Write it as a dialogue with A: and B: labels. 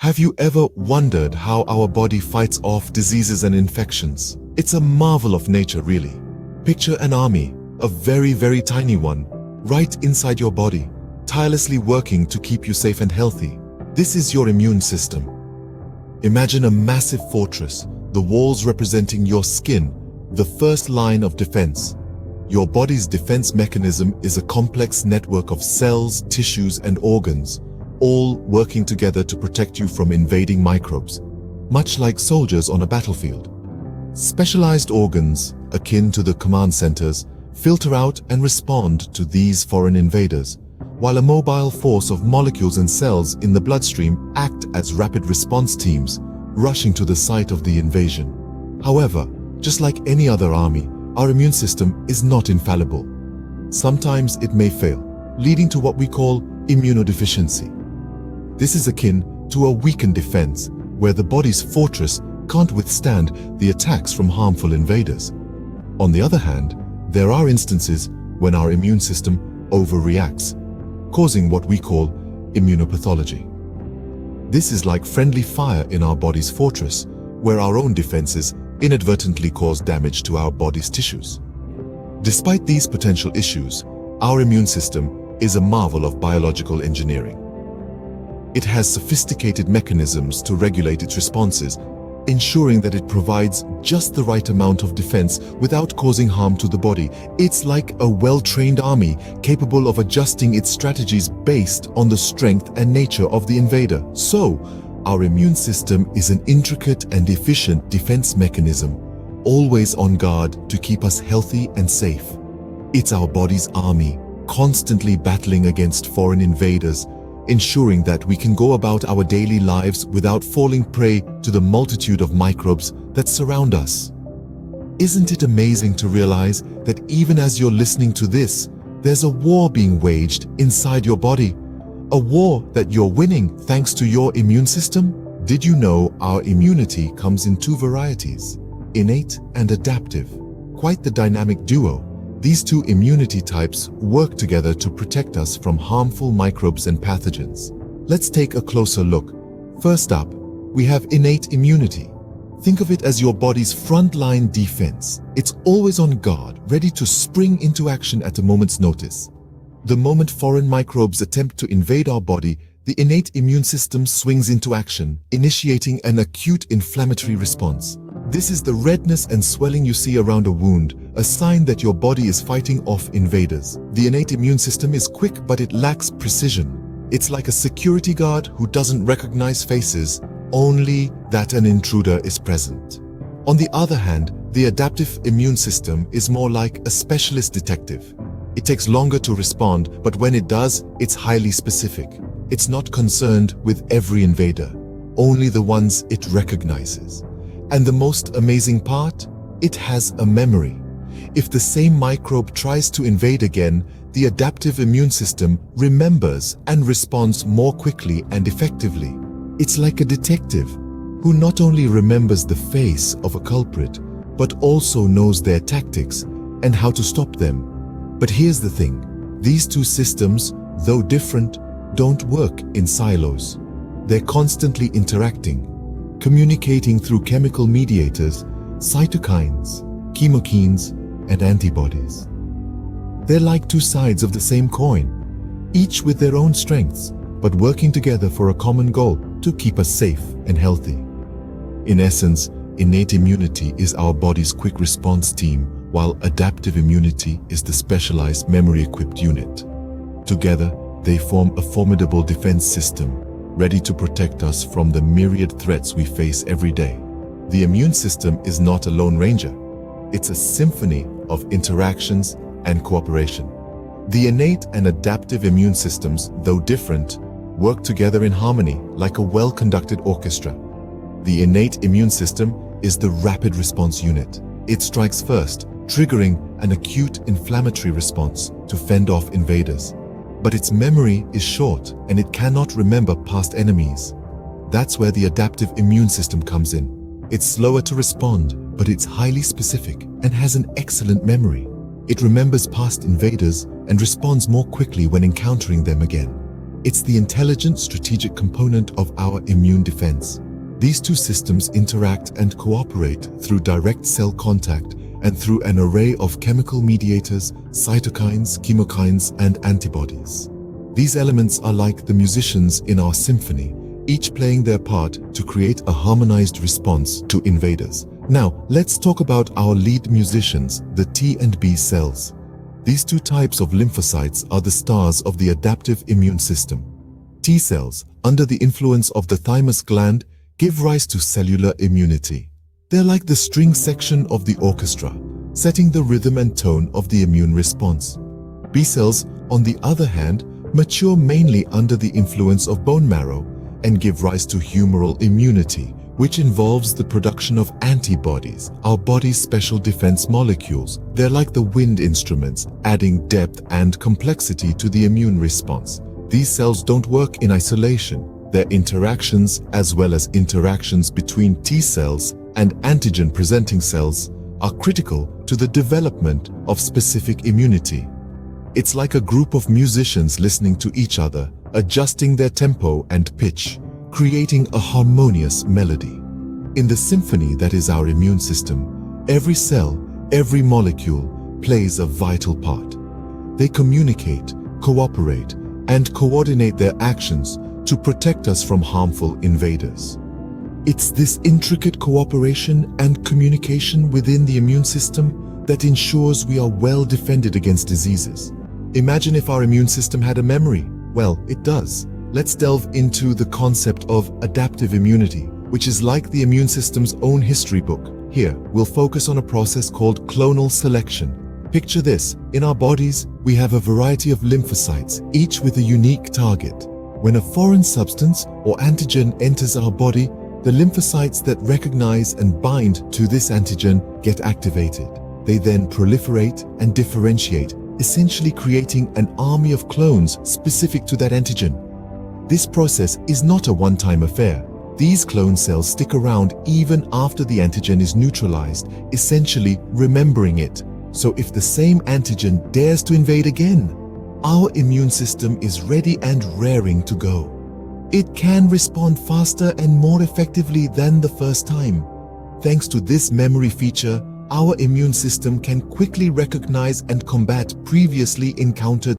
A: Have you ever wondered how our body fights off diseases and infections? It's a marvel of nature, really. Picture an army, a very, very tiny one, right inside your body, tirelessly working to keep you safe and healthy. This is your immune system. Imagine a massive fortress, the walls representing your skin, the first line of defense. Your body's defense mechanism is a complex network of cells, tissues, and organs, all working together to protect you from invading microbes, much like soldiers on a battlefield. Specialized organs, akin to the command centers, filter out and respond to these foreign invaders, while a mobile force of molecules and cells in the bloodstream act as rapid response teams, rushing to the site of the invasion. However, just like any other army, our immune system is not infallible. Sometimes it may fail, leading to what we call immunodeficiency. This is akin to a weakened defense, where the body's fortress can't withstand the attacks from harmful invaders. On the other hand, there are instances when our immune system overreacts, causing what we call immunopathology. This is like friendly fire in our body's fortress, where our own defenses inadvertently cause damage to our body's tissues. Despite these potential issues, our immune system is a marvel of biological engineering. It has sophisticated mechanisms to regulate its responses, ensuring that it provides just the right amount of defense without causing harm to the body. It's like a well-trained army capable of adjusting its strategies based on the strength and nature of the invader. So, our immune system is an intricate and efficient defense mechanism, always on guard to keep us healthy and safe. It's our body's army, constantly battling against foreign invaders, ensuring that we can go about our daily lives without falling prey to the multitude of microbes that surround us. Isn't it amazing to realize that even as you're listening to this, there's a war being waged inside your body? A war that you're winning thanks to your immune system? Did you know our immunity comes in two varieties, innate and adaptive? Quite the dynamic duo. These two immunity types work together to protect us from harmful microbes and pathogens. Let's take a closer look. First up, we have innate immunity. Think of it as your body's frontline defense. It's always on guard, ready to spring into action at a moment's notice. The moment foreign microbes attempt to invade our body, the innate immune system swings into action, initiating an acute inflammatory response. This is the redness and swelling you see around a wound, a sign that your body is fighting off invaders. The innate immune system is quick, but it lacks precision. It's like a security guard who doesn't recognize faces, only that an intruder is present. On the other hand, the adaptive immune system is more like a specialist detective. It takes longer to respond, but when it does, it's highly specific. It's not concerned with every invader, only the ones it recognizes. And the most amazing part? It has a memory. If the same microbe tries to invade again, the adaptive immune system remembers and responds more quickly and effectively. It's like a detective who not only remembers the face of a culprit, but also knows their tactics and how to stop them. But here's the thing, these two systems, though different, don't work in silos. They're constantly interacting, communicating through chemical mediators, cytokines, chemokines, and antibodies. They're like two sides of the same coin, each with their own strengths, but working together for a common goal to keep us safe and healthy. In essence, innate immunity is our body's quick response team, while adaptive immunity is the specialized memory-equipped unit. Together, they form a formidable defense system, ready to protect us from the myriad threats we face every day. The immune system is not a lone ranger. It's a symphony of interactions and cooperation. The innate and adaptive immune systems, though different, work together in harmony like a well-conducted orchestra. The innate immune system is the rapid response unit. It strikes first, triggering an acute inflammatory response to fend off invaders. But its memory is short and it cannot remember past enemies. That's where the adaptive immune system comes in. It's slower to respond, but it's highly specific and has an excellent memory. It remembers past invaders and responds more quickly when encountering them again. It's the intelligent, strategic component of our immune defense. These two systems interact and cooperate through direct cell contact and through an array of chemical mediators, cytokines, chemokines, and antibodies. These elements are like the musicians in our symphony, each playing their part to create a harmonized response to invaders. Now, let's talk about our lead musicians, the T and B cells. These two types of lymphocytes are the stars of the adaptive immune system. T cells, under the influence of the thymus gland, give rise to cellular immunity. They're like the string section of the orchestra, setting the rhythm and tone of the immune response. B cells, on the other hand, mature mainly under the influence of bone marrow and give rise to humoral immunity, which involves the production of antibodies, our body's special defense molecules. They're like the wind instruments, adding depth and complexity to the immune response. These cells don't work in isolation. Their interactions, as well as interactions between T cells and antigen-presenting cells, are critical to the development of specific immunity. It's like a group of musicians listening to each other, adjusting their tempo and pitch, creating a harmonious melody. In the symphony that is our immune system, every cell, every molecule plays a vital part. They communicate, cooperate, and coordinate their actions to protect us from harmful invaders. It's this intricate cooperation and communication within the immune system that ensures we are well defended against diseases. Imagine if our immune system had a memory. Well, it does. Let's delve into the concept of adaptive immunity, which is like the immune system's own history book. Here, we'll focus on a process called clonal selection. Picture this. In our bodies, we have a variety of lymphocytes, each with a unique target. When a foreign substance or antigen enters our body, the lymphocytes that recognize and bind to this antigen get activated. They then proliferate and differentiate, essentially creating an army of clones specific to that antigen. This process is not a one-time affair. These clone cells stick around even after the antigen is neutralized, essentially remembering it. So if the same antigen dares to invade again, our immune system is ready and raring to go. It can respond faster and more effectively than the first time. Thanks to this memory feature, our immune system can quickly recognize and combat previously encountered